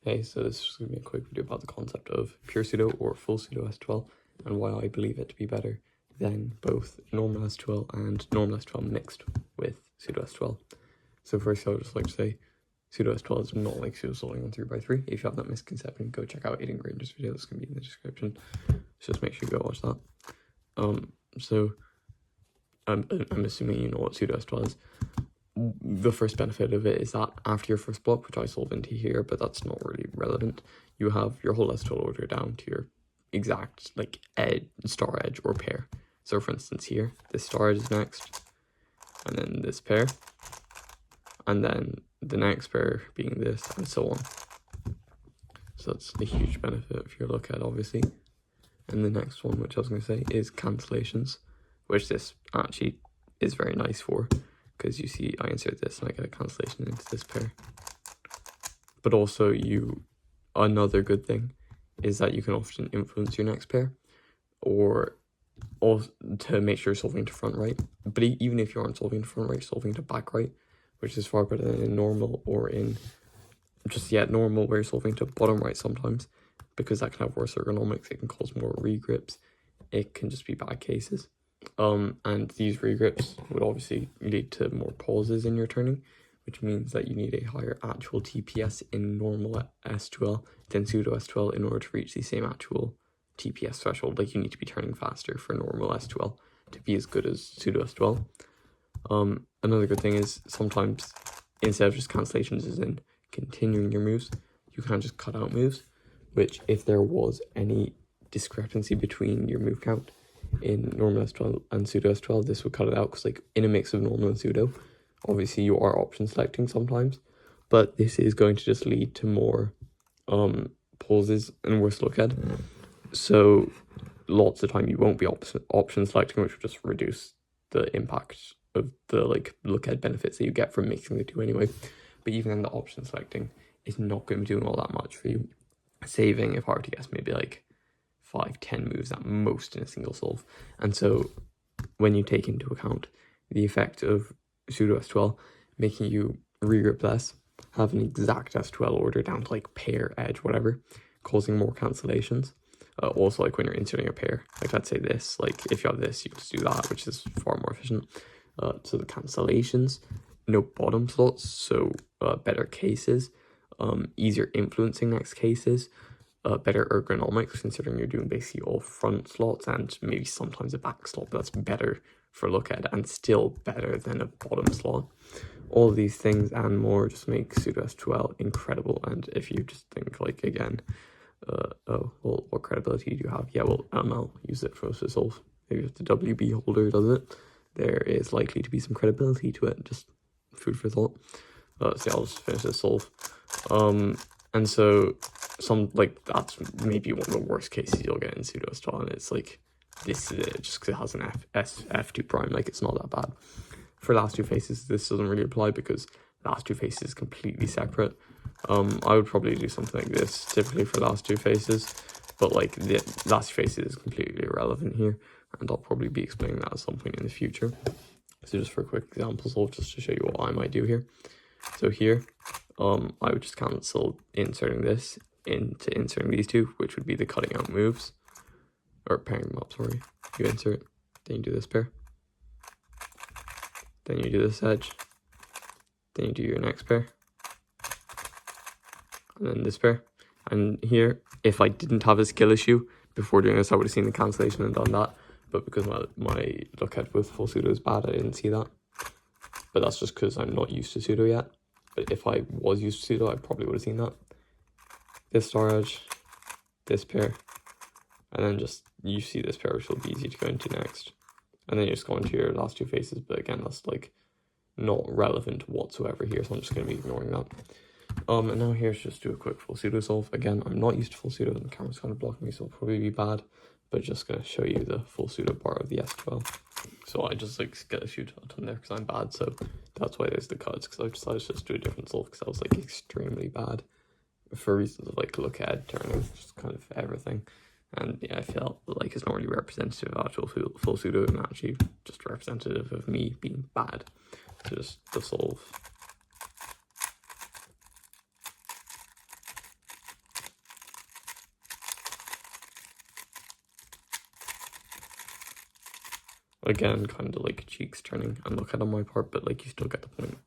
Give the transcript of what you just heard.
Hey, so this is going to be a quick video about the concept of pure pseudo or full pseudo SQL and why I believe it to be better than both normal SQL and normal SQL mixed with pseudo SQL. So first, I would just like to say pseudo SQL is not like pseudo sorting on 3x3. If you have that misconception, go check out Aiden Granger's video. That's going to be in the description. So just make sure you go watch that. I'm assuming you know what pseudo SQL is. The first benefit of it is that after your first block, which I solve into here, but that's not really relevant, you have your whole SQL order down to your exact like edge, star edge or pair. So for instance here, this star edge is next, and then this pair, and then the next pair being this, and so on. So that's a huge benefit if you look at, obviously. And the next one, which I was going to say, is cancellations, which this actually is very nice for, because you see I insert this and I get a cancellation into this pair. But also another good thing is that you can often influence your next pair or to make sure you're solving to front right. But even if you aren't solving to front right, solving to back right, which is far better than in normal or in normal where you're solving to bottom right sometimes, because that can have worse ergonomics, it can cause more regrips, it can just be bad cases. And these regrips would obviously lead to more pauses in your turning, which means that you need a higher actual TPS in normal SQL than pseudo SQL in order to reach the same actual TPS threshold. Like, you need to be turning faster for normal SQL to be as good as pseudo SQL. Another good thing is sometimes instead of just cancellations as in continuing your moves, you can just cut out moves, which if there was any discrepancy between your move count in normal SQL and pseudo SQL, this would cut it out, because like in a mix of normal and pseudo, obviously you are option selecting sometimes, but this is going to just lead to more pauses and worse look ahead. So lots of time you won't be option selecting, which will just reduce the impact of the like look ahead benefits that you get from mixing the two anyway. But even then, the option selecting is not going to be doing all that much for you, saving, if I were to guess, maybe like 5-10 moves at most in a single solve. And so when you take into account the effect of pseudo SQL making you regrip less, have an exact SQL order down to like pair, edge, whatever, causing more cancellations. Also, like when you're inserting a pair, like let's say this, like if you have this, you can just do that, which is far more efficient. So the cancellations, no bottom slots, so better cases, easier influencing next cases, better ergonomics, considering you're doing basically all front slots and maybe sometimes a back slot, but that's better for look at and still better than a bottom slot. All of these things and more just make pseudo SQL incredible. And if you just think like, again, well, what credibility do you have? Yeah, well, ML use it for us to solve. Maybe if the WB holder does it, there is likely to be some credibility to it. Just food for thought. So yeah, I'll just finish this solve. And so that's maybe one of the worst cases you'll get in pseudo SQL, and it's like this is it, just because it has an f2 prime, like it's not that bad. For last two faces, this doesn't really apply because last two faces is completely separate. I would probably do something like this typically for last two faces, but like the last two faces is completely irrelevant here, and I'll probably be explaining that at some point in the future. So just for a quick example solve, just to show you what I might do here. So here, I would just cancel inserting this into inserting these two, which would be the cutting out moves, or pairing them up, sorry. You insert, then you do this pair, then you do this edge, then you do your next pair, and then this pair. And here, if I didn't have a skill issue before doing this, I would have seen the cancellation and done that, but because my look ahead with full pseudo is bad, I didn't see that. But that's just because I'm not used to pseudo yet. But if I was used to pseudo, I probably would have seen that. This star edge, this pair, and then just you see this pair, which will be easy to go into next. And then you just go into your last two faces, but again, that's like not relevant whatsoever here, so I'm just going to be ignoring that. And now here's just do a quick full pseudo solve. Again, I'm not used to full pseudo, and the camera's kind of blocking me, so it'll probably be bad, but just going to show you the full pseudo part of the SQL. So I just like get a few ton there because I'm bad, so that's why there's the cuts, because I decided to just do a different solve because I was like extremely bad for reasons of like look ahead, turning, just kind of everything. And yeah, I felt like it's not really representative of actual full pseudo, and actually just representative of me being bad. So just the solve. Again, kind of like cheeks turning and look at on my part, but like you still get the point.